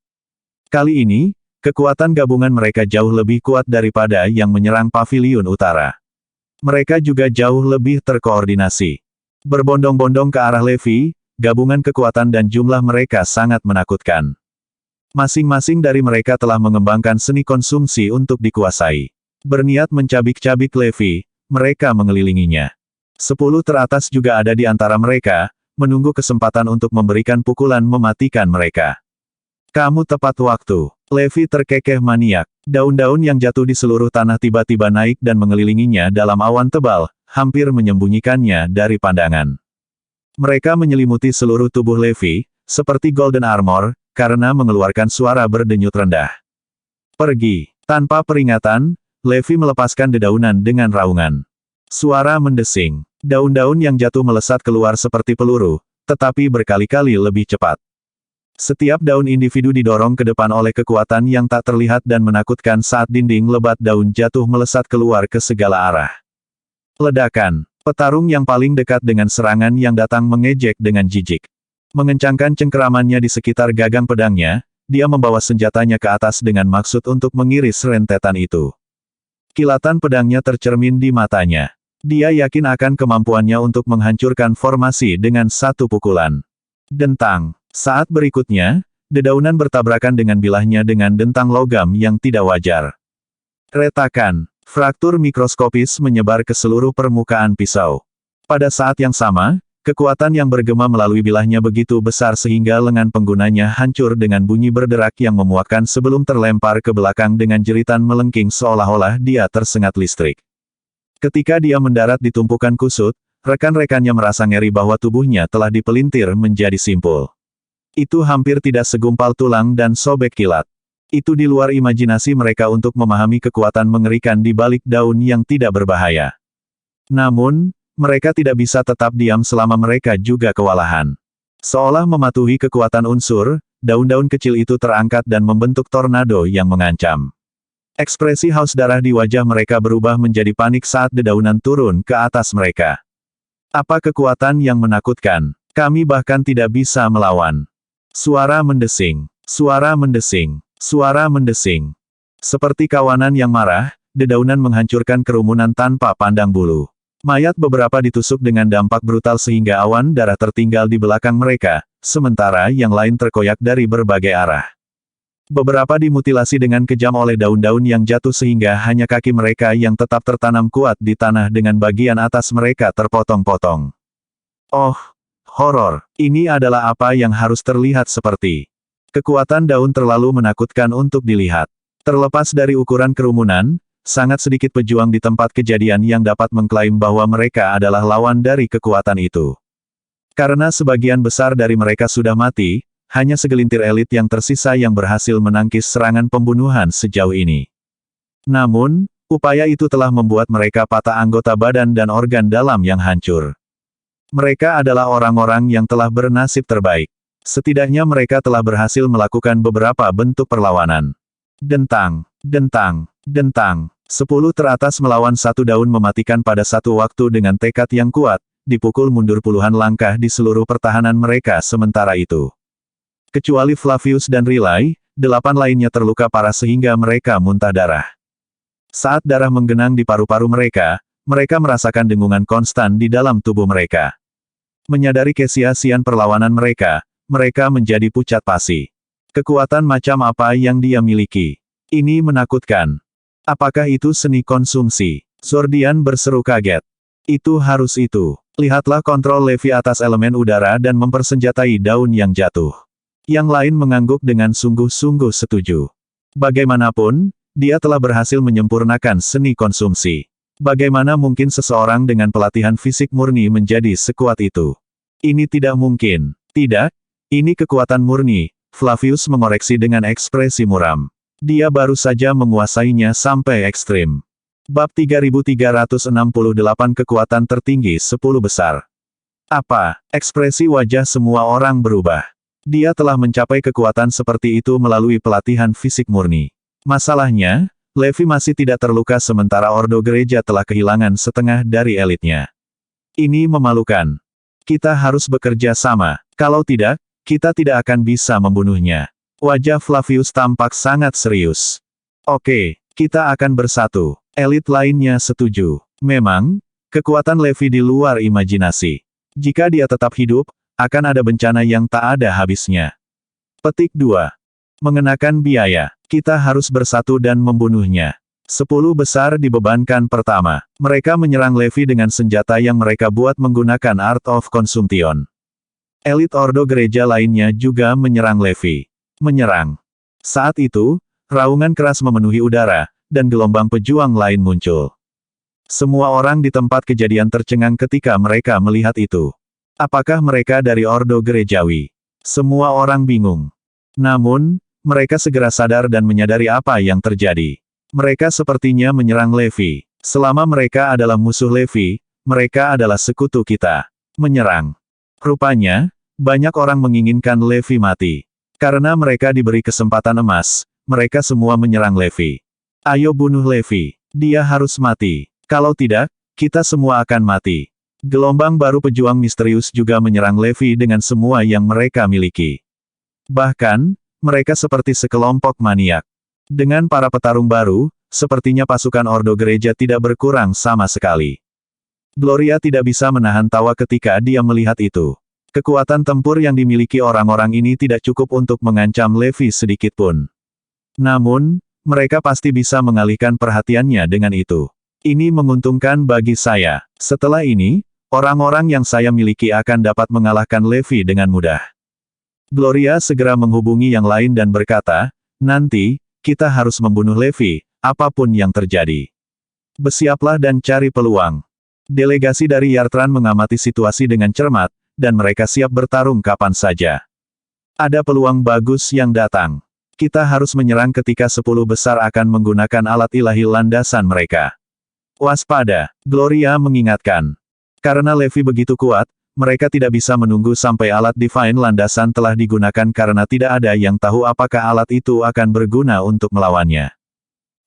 Kali ini, kekuatan gabungan mereka jauh lebih kuat daripada yang menyerang Paviliun Utara. Mereka juga jauh lebih terkoordinasi. Berbondong-bondong ke arah Levi, gabungan kekuatan dan jumlah mereka sangat menakutkan. Masing-masing dari mereka telah mengembangkan seni konsumsi untuk dikuasai. Berniat mencabik-cabik Levi, mereka mengelilinginya. 10 teratas juga ada di antara mereka, menunggu kesempatan untuk memberikan pukulan mematikan mereka. Kamu tepat waktu. Levi terkekeh maniak. Daun-daun yang jatuh di seluruh tanah tiba-tiba naik dan mengelilinginya dalam awan tebal, hampir menyembunyikannya dari pandangan. Mereka menyelimuti seluruh tubuh Levi, seperti golden armor, karena mengeluarkan suara berdenyut rendah. Pergi. Tanpa peringatan, Levi melepaskan dedaunan dengan raungan. Suara mendesing. Daun-daun yang jatuh melesat keluar seperti peluru, tetapi berkali-kali lebih cepat. Setiap daun individu didorong ke depan oleh kekuatan yang tak terlihat dan menakutkan saat dinding lebat daun jatuh melesat keluar ke segala arah. Ledakan. Petarung yang paling dekat dengan serangan yang datang mengejek dengan jijik. Mengencangkan cengkeramannya di sekitar gagang pedangnya, dia membawa senjatanya ke atas dengan maksud untuk mengiris rentetan itu. Kilatan pedangnya tercermin di matanya. Dia yakin akan kemampuannya untuk menghancurkan formasi dengan satu pukulan. Dentang. Saat berikutnya, dedaunan bertabrakan dengan bilahnya dengan dentang logam yang tidak wajar. Retakan. Fraktur mikroskopis menyebar ke seluruh permukaan pisau. Pada saat yang sama, kekuatan yang bergema melalui bilahnya begitu besar sehingga lengan penggunanya hancur dengan bunyi berderak yang memuakkan sebelum terlempar ke belakang dengan jeritan melengking seolah-olah dia tersengat listrik. Ketika dia mendarat di tumpukan kusut, rekan-rekannya merasa ngeri bahwa tubuhnya telah dipelintir menjadi simpul. Itu hampir tidak segumpal tulang dan sobek kilat. Itu di luar imajinasi mereka untuk memahami kekuatan mengerikan di balik daun yang tidak berbahaya. Namun, mereka tidak bisa tetap diam selama mereka juga kewalahan. Seolah mematuhi kekuatan unsur, daun-daun kecil itu terangkat dan membentuk tornado yang mengancam. Ekspresi haus darah di wajah mereka berubah menjadi panik saat dedaunan turun ke atas mereka. Apa kekuatan yang menakutkan? Kami bahkan tidak bisa melawan. Suara mendesing. Suara mendesing. Suara mendesing. Seperti kawanan yang marah, dedaunan menghancurkan kerumunan tanpa pandang bulu. Mayat beberapa ditusuk dengan dampak brutal sehingga awan darah tertinggal di belakang mereka, sementara yang lain terkoyak dari berbagai arah. Beberapa dimutilasi dengan kejam oleh daun-daun yang jatuh sehingga hanya kaki mereka yang tetap tertanam kuat di tanah dengan bagian atas mereka terpotong-potong. Oh, horor. Ini adalah apa yang harus terlihat seperti. Kekuatan daun terlalu menakutkan untuk dilihat. Terlepas dari ukuran kerumunan, sangat sedikit pejuang di tempat kejadian yang dapat mengklaim bahwa mereka adalah lawan dari kekuatan itu. Karena sebagian besar dari mereka sudah mati, hanya segelintir elit yang tersisa yang berhasil menangkis serangan pembunuhan sejauh ini. Namun, upaya itu telah membuat mereka patah anggota badan dan organ dalam yang hancur. Mereka adalah orang-orang yang telah bernasib terbaik. Setidaknya mereka telah berhasil melakukan beberapa bentuk perlawanan. Dentang, dentang, dentang. 10 teratas melawan satu daun mematikan pada satu waktu dengan tekad yang kuat, dipukul mundur puluhan langkah di seluruh pertahanan mereka sementara itu. Kecuali Flavius dan Riley, 8 lainnya terluka parah sehingga mereka muntah darah. Saat darah menggenang di paru-paru mereka, mereka merasakan dengungan konstan di dalam tubuh mereka. Menyadari kesia-siaan perlawanan mereka menjadi pucat pasi. Kekuatan macam apa yang dia miliki? Ini menakutkan. Apakah itu seni konsumsi? Zordian berseru kaget. Itu harus itu. Lihatlah kontrol Levi atas elemen udara dan mempersenjatai daun yang jatuh. Yang lain mengangguk dengan sungguh-sungguh setuju. Bagaimanapun, dia telah berhasil menyempurnakan seni konsumsi. Bagaimana mungkin seseorang dengan pelatihan fisik murni menjadi sekuat itu? Ini tidak mungkin. Tidak, ini kekuatan murni, Flavius mengoreksi dengan ekspresi muram. Dia baru saja menguasainya sampai ekstrim. Bab 3368 Kekuatan Tertinggi 10 Besar. Apa? Ekspresi wajah semua orang berubah. Dia telah mencapai kekuatan seperti itu melalui pelatihan fisik murni. Masalahnya, Levi masih tidak terluka sementara Ordo Gereja telah kehilangan setengah dari elitnya. Ini memalukan. Kita harus bekerja sama. Kalau tidak, kita tidak akan bisa membunuhnya. Wajah Flavius tampak sangat serius. Oke, kita akan bersatu. Elit lainnya setuju. Memang, kekuatan Levi di luar imajinasi. Jika dia tetap hidup, akan ada bencana yang tak ada habisnya. Petik 2. Mengenakan biaya. Kita harus bersatu dan membunuhnya. 10 besar dibebankan pertama. Mereka menyerang Levi dengan senjata yang mereka buat menggunakan Art of Consumption. Elit Ordo Gereja lainnya juga menyerang Levi. Menyerang. Saat itu, raungan keras memenuhi udara, dan gelombang pejuang lain muncul. Semua orang di tempat kejadian tercengang ketika mereka melihat itu. Apakah mereka dari Ordo Gerejawi? Semua orang bingung. Namun, mereka segera sadar dan menyadari apa yang terjadi. Mereka sepertinya menyerang Levi. Selama mereka adalah musuh Levi, mereka adalah sekutu kita. Menyerang. Rupanya, banyak orang menginginkan Levi mati. Karena mereka diberi kesempatan emas, mereka semua menyerang Levi. Ayo bunuh Levi. Dia harus mati. Kalau tidak, kita semua akan mati. Gelombang baru pejuang misterius juga menyerang Levi dengan semua yang mereka miliki. Bahkan, mereka seperti sekelompok maniak. Dengan para petarung baru, sepertinya pasukan Ordo Gereja tidak berkurang sama sekali. Gloria tidak bisa menahan tawa ketika dia melihat itu. Kekuatan tempur yang dimiliki orang-orang ini tidak cukup untuk mengancam Levi sedikitpun. Namun, mereka pasti bisa mengalihkan perhatiannya dengan itu. Ini menguntungkan bagi saya. Setelah ini, orang-orang yang saya miliki akan dapat mengalahkan Levi dengan mudah. Gloria segera menghubungi yang lain dan berkata, nanti, kita harus membunuh Levi, apapun yang terjadi. Bersiaplah dan cari peluang. Delegasi dari Yartran mengamati situasi dengan cermat, dan mereka siap bertarung kapan saja. Ada peluang bagus yang datang. Kita harus menyerang ketika 10 besar akan menggunakan alat ilahi landasan mereka. Waspada, Gloria mengingatkan. Karena Levi begitu kuat, mereka tidak bisa menunggu sampai alat Divine landasan telah digunakan karena tidak ada yang tahu apakah alat itu akan berguna untuk melawannya.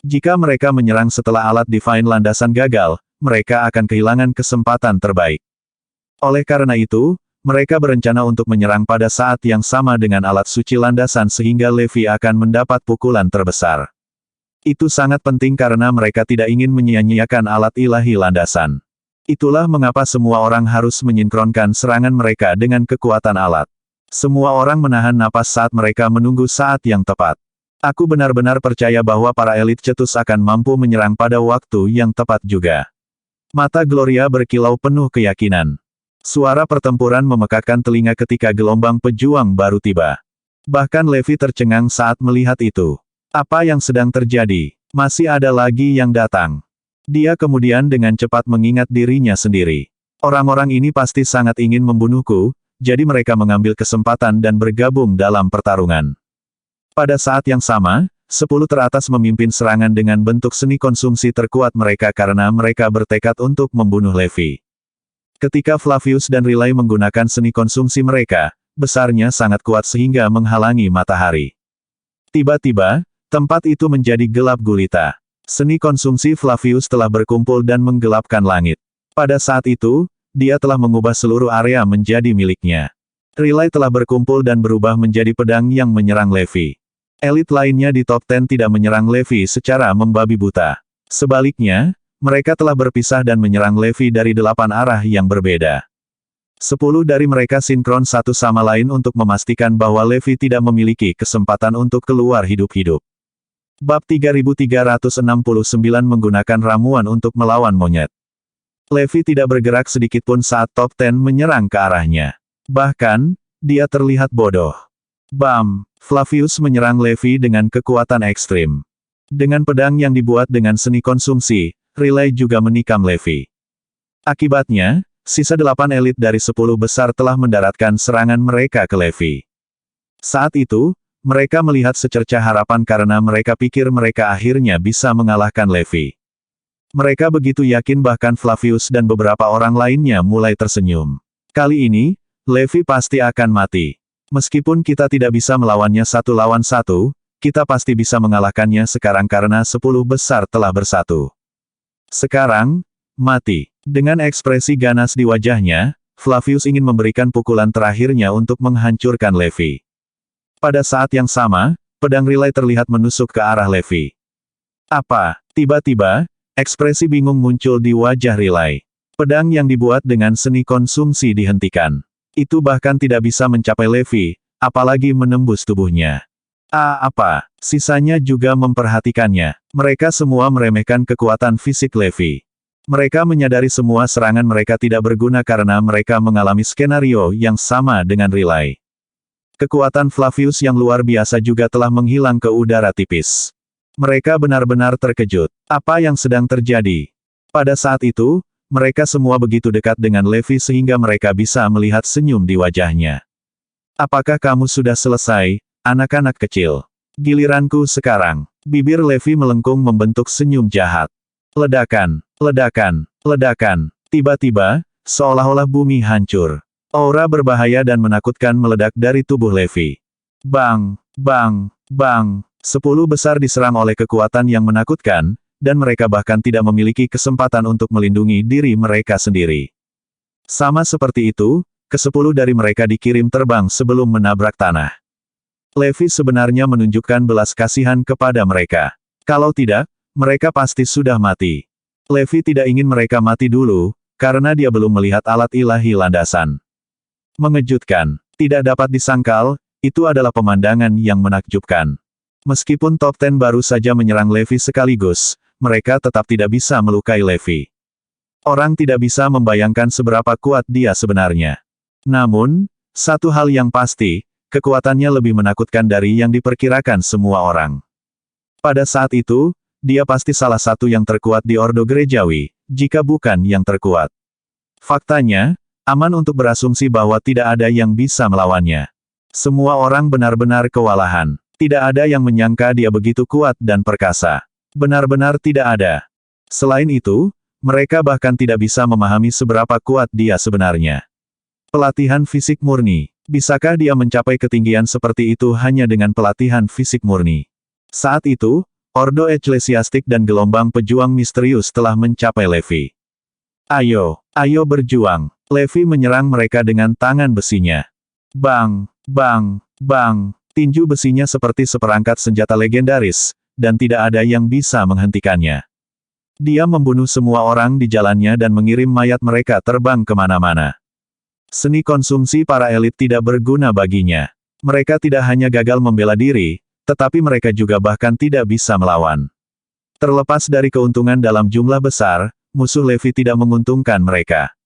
Jika mereka menyerang setelah alat Divine landasan gagal, mereka akan kehilangan kesempatan terbaik. Oleh karena itu, mereka berencana untuk menyerang pada saat yang sama dengan alat suci landasan sehingga Levi akan mendapat pukulan terbesar. Itu sangat penting karena mereka tidak ingin menyia-nyiakan alat ilahi landasan. Itulah mengapa semua orang harus menyinkronkan serangan mereka dengan kekuatan alat. Semua orang menahan napas saat mereka menunggu saat yang tepat. Aku benar-benar percaya bahwa para elit cetus akan mampu menyerang pada waktu yang tepat juga. Mata Gloria berkilau penuh keyakinan. Suara pertempuran memekakkan telinga ketika gelombang pejuang baru tiba. Bahkan Levi tercengang saat melihat itu. Apa yang sedang terjadi? Masih ada lagi yang datang. Dia kemudian dengan cepat mengingat dirinya sendiri. Orang-orang ini pasti sangat ingin membunuhku, jadi mereka mengambil kesempatan dan bergabung dalam pertarungan. Pada saat yang sama, 10 teratas memimpin serangan dengan bentuk seni konsumsi terkuat mereka karena mereka bertekad untuk membunuh Levi. Ketika Flavius dan Riley menggunakan seni konsumsi mereka, besarnya sangat kuat sehingga menghalangi matahari. Tiba-tiba, tempat itu menjadi gelap gulita. Seni konsumsi Flavius telah berkumpul dan menggelapkan langit. Pada saat itu, dia telah mengubah seluruh area menjadi miliknya. Riley telah berkumpul dan berubah menjadi pedang yang menyerang Levi. Elit lainnya di top 10 tidak menyerang Levi secara membabi buta. Sebaliknya, mereka telah berpisah dan menyerang Levi dari 8 arah yang berbeda. 10 dari mereka sinkron satu sama lain untuk memastikan bahwa Levi tidak memiliki kesempatan untuk keluar hidup-hidup. Bab 3369 menggunakan ramuan untuk melawan monyet. Levi tidak bergerak sedikitpun saat top 10 menyerang ke arahnya. Bahkan, dia terlihat bodoh. Bam! Flavius menyerang Levi dengan kekuatan ekstrim. Dengan pedang yang dibuat dengan seni konsumsi, Riley juga menikam Levi. Akibatnya, sisa 8 elit dari 10 besar telah mendaratkan serangan mereka ke Levi. Saat itu, mereka melihat secercah harapan karena mereka pikir mereka akhirnya bisa mengalahkan Levi. Mereka begitu yakin bahkan Flavius dan beberapa orang lainnya mulai tersenyum. Kali ini, Levi pasti akan mati. Meskipun kita tidak bisa melawannya 1 lawan 1, kita pasti bisa mengalahkannya sekarang karena 10 besar telah bersatu. Sekarang, mati. Dengan ekspresi ganas di wajahnya, Flavius ingin memberikan pukulan terakhirnya untuk menghancurkan Levi. Pada saat yang sama, pedang Riley terlihat menusuk ke arah Levi. Apa? Tiba-tiba, ekspresi bingung muncul di wajah Riley. Pedang yang dibuat dengan seni konsumsi dihentikan. Itu bahkan tidak bisa mencapai Levi, apalagi menembus tubuhnya. Apa? Sisanya juga memperhatikannya. Mereka semua meremehkan kekuatan fisik Levi. Mereka menyadari semua serangan mereka tidak berguna karena mereka mengalami skenario yang sama dengan Riley. Kekuatan Flavius yang luar biasa juga telah menghilang ke udara tipis. Mereka benar-benar terkejut. Apa yang sedang terjadi? Pada saat itu, mereka semua begitu dekat dengan Levi sehingga mereka bisa melihat senyum di wajahnya. Apakah kamu sudah selesai, anak-anak kecil? Giliranku sekarang. Bibir Levi melengkung membentuk senyum jahat. Ledakan, ledakan, ledakan. Tiba-tiba, seolah-olah bumi hancur. Aura berbahaya dan menakutkan meledak dari tubuh Levi. Bang, bang, bang. 10 besar diserang oleh kekuatan yang menakutkan, dan mereka bahkan tidak memiliki kesempatan untuk melindungi diri mereka sendiri. Sama seperti itu, ke-10 dari mereka dikirim terbang sebelum menabrak tanah. Levi sebenarnya menunjukkan belas kasihan kepada mereka. Kalau tidak, mereka pasti sudah mati. Levi tidak ingin mereka mati dulu, karena dia belum melihat alat ilahi landasan. Mengejutkan. Tidak dapat disangkal, itu adalah pemandangan yang menakjubkan. Meskipun top 10 baru saja menyerang Levi sekaligus, mereka tetap tidak bisa melukai Levi. Orang tidak bisa membayangkan seberapa kuat dia sebenarnya. Namun, satu hal yang pasti, kekuatannya lebih menakutkan dari yang diperkirakan semua orang. Pada saat itu, dia pasti salah satu yang terkuat di Ordo Gerejawi, jika bukan yang terkuat. Faktanya, aman untuk berasumsi bahwa tidak ada yang bisa melawannya. Semua orang benar-benar kewalahan. Tidak ada yang menyangka dia begitu kuat dan perkasa. Benar-benar tidak ada. Selain itu, mereka bahkan tidak bisa memahami seberapa kuat dia sebenarnya. Pelatihan fisik murni. Bisakah dia mencapai ketinggian seperti itu hanya dengan pelatihan fisik murni? Saat itu, Ordo Eklesiastik dan gelombang pejuang misterius telah mencapai Levi. Ayo, ayo berjuang. Levi menyerang mereka dengan tangan besinya. Bang, bang, bang. Tinju besinya seperti seperangkat senjata legendaris, dan tidak ada yang bisa menghentikannya. Dia membunuh semua orang di jalannya dan mengirim mayat mereka terbang kemana-mana. Seni konsumsi para elit tidak berguna baginya. Mereka tidak hanya gagal membela diri, tetapi mereka juga bahkan tidak bisa melawan. Terlepas dari keuntungan dalam jumlah besar, musuh Levi tidak menguntungkan mereka.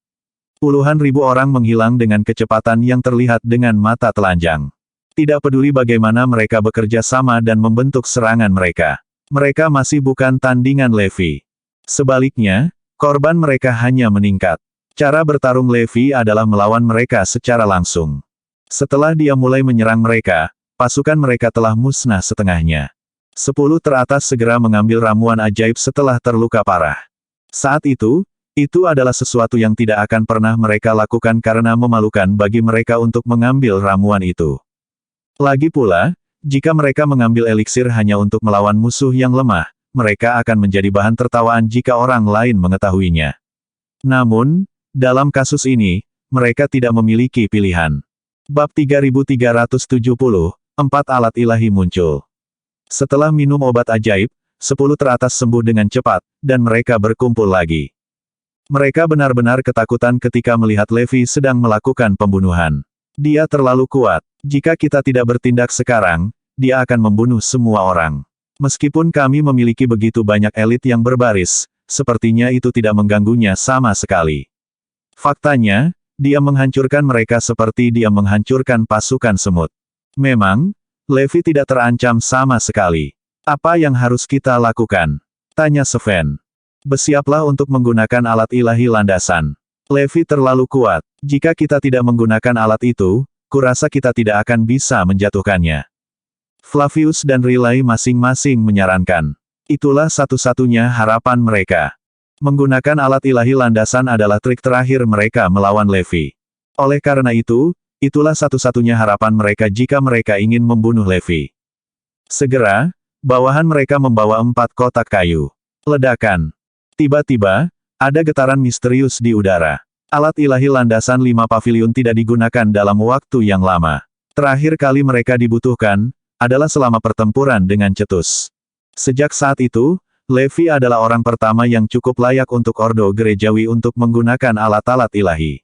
Puluhan ribu orang menghilang dengan kecepatan yang terlihat dengan mata telanjang. Tidak peduli bagaimana mereka bekerja sama dan membentuk serangan mereka. Mereka masih bukan tandingan Levi. Sebaliknya, korban mereka hanya meningkat. Cara bertarung Levi adalah melawan mereka secara langsung. Setelah dia mulai menyerang mereka, pasukan mereka telah musnah setengahnya. 10 teratas segera mengambil ramuan ajaib setelah terluka parah. Saat itu adalah sesuatu yang tidak akan pernah mereka lakukan karena memalukan bagi mereka untuk mengambil ramuan itu. Lagi pula, jika mereka mengambil eliksir hanya untuk melawan musuh yang lemah, mereka akan menjadi bahan tertawaan jika orang lain mengetahuinya. Namun, dalam kasus ini, mereka tidak memiliki pilihan. Bab 3370, 4 alat ilahi muncul. Setelah minum obat ajaib, 10 teratas sembuh dengan cepat, dan mereka berkumpul lagi. Mereka benar-benar ketakutan ketika melihat Levi sedang melakukan pembunuhan. Dia terlalu kuat. Jika kita tidak bertindak sekarang, dia akan membunuh semua orang. Meskipun kami memiliki begitu banyak elit yang berbaris, sepertinya itu tidak mengganggunya sama sekali. Faktanya, dia menghancurkan mereka seperti dia menghancurkan pasukan semut. Memang, Levi tidak terancam sama sekali. Apa yang harus kita lakukan? Tanya Sven. Bersiaplah untuk menggunakan alat ilahi landasan. Levi terlalu kuat. Jika kita tidak menggunakan alat itu, kurasa kita tidak akan bisa menjatuhkannya. Flavius dan Riley masing-masing menyarankan. Itulah satu-satunya harapan mereka. Menggunakan alat ilahi landasan adalah trik terakhir mereka melawan Levi. Oleh karena itu, itulah satu-satunya harapan mereka jika mereka ingin membunuh Levi. Segera, bawahan mereka membawa 4 kotak kayu. Ledakan. Tiba-tiba, ada getaran misterius di udara. Alat ilahi landasan 5 pavilion tidak digunakan dalam waktu yang lama. Terakhir kali mereka dibutuhkan, adalah selama pertempuran dengan Cetus. Sejak saat itu, Levi adalah orang pertama yang cukup layak untuk Ordo Gerejawi untuk menggunakan alat-alat ilahi.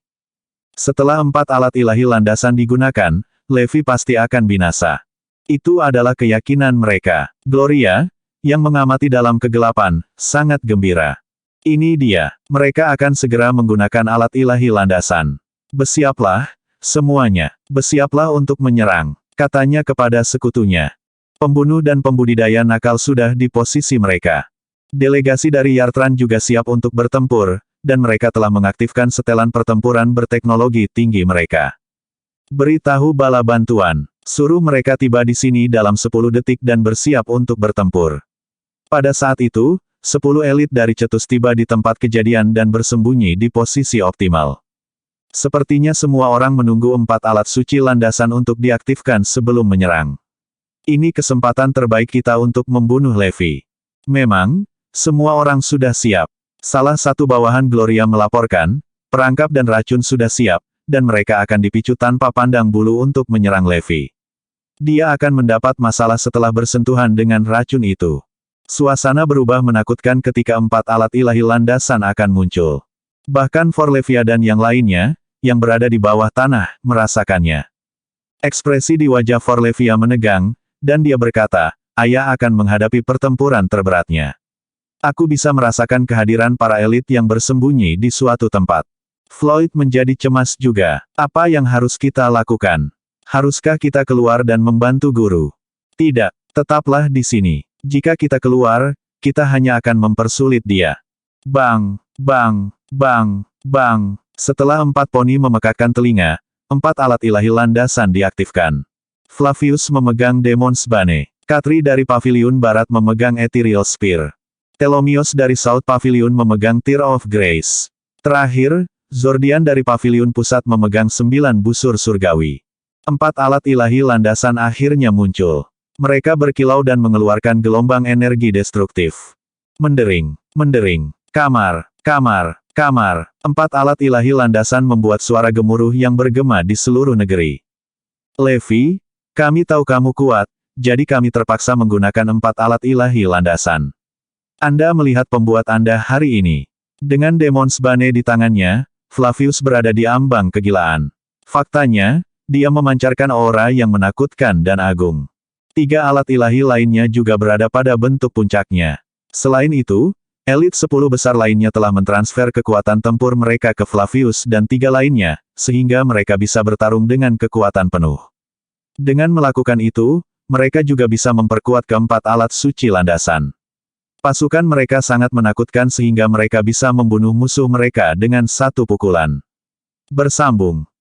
Setelah 4 alat ilahi landasan digunakan, Levi pasti akan binasa. Itu adalah keyakinan mereka. Gloria, yang mengamati dalam kegelapan, sangat gembira. Ini dia. Mereka akan segera menggunakan alat ilahi landasan. Bersiaplah, semuanya. Bersiaplah untuk menyerang, katanya kepada sekutunya. Pembunuh dan pembudidaya nakal sudah di posisi mereka. Delegasi dari Yartran juga siap untuk bertempur, dan mereka telah mengaktifkan setelan pertempuran berteknologi tinggi mereka. Beritahu bala bantuan. Suruh mereka tiba di sini dalam 10 detik dan bersiap untuk bertempur. Pada saat itu, 10 elit dari Cetus tiba di tempat kejadian dan bersembunyi di posisi optimal. Sepertinya semua orang menunggu 4 alat suci landasan untuk diaktifkan sebelum menyerang. Ini kesempatan terbaik kita untuk membunuh Levi. Memang, semua orang sudah siap. Salah satu bawahan Gloria melaporkan, perangkap dan racun sudah siap, dan mereka akan dipicu tanpa pandang bulu untuk menyerang Levi. Dia akan mendapat masalah setelah bersentuhan dengan racun itu. Suasana berubah menakutkan ketika 4 alat ilahi landasan akan muncul. Bahkan Forlevia dan yang lainnya, yang berada di bawah tanah, merasakannya. Ekspresi di wajah Forlevia menegang, dan dia berkata, "Ayah akan menghadapi pertempuran terberatnya. Aku bisa merasakan kehadiran para elit yang bersembunyi di suatu tempat." Floyd menjadi cemas juga. Apa yang harus kita lakukan? Haruskah kita keluar dan membantu guru? Tidak, tetaplah di sini. Jika kita keluar, kita hanya akan mempersulit dia. Bang, bang, bang, bang. Setelah 4 poni memekakkan telinga, 4 alat ilahi landasan diaktifkan. Flavius memegang Demon's Bane. Katri dari Paviliun Barat memegang Ethereal Spear. Telomios dari South Pavilion memegang Tear of Grace. Terakhir, Zordian dari Paviliun Pusat memegang 9 busur surgawi. 4 alat ilahi landasan akhirnya muncul. Mereka berkilau dan mengeluarkan gelombang energi destruktif. Mendering, mendering, kamar, kamar, kamar. 4 alat ilahi landasan membuat suara gemuruh yang bergema di seluruh negeri. Levi, kami tahu kamu kuat, jadi kami terpaksa menggunakan 4 alat ilahi landasan. Anda melihat pembuat Anda hari ini. Dengan Demon's Bane di tangannya, Flavius berada di ambang kegilaan. Faktanya, dia memancarkan aura yang menakutkan dan agung. 3 alat ilahi lainnya juga berada pada bentuk puncaknya. Selain itu, elit 10 besar lainnya telah mentransfer kekuatan tempur mereka ke Flavius dan 3 lainnya, sehingga mereka bisa bertarung dengan kekuatan penuh. Dengan melakukan itu, mereka juga bisa memperkuat keempat alat suci landasan. Pasukan mereka sangat menakutkan sehingga mereka bisa membunuh musuh mereka dengan satu pukulan. Bersambung.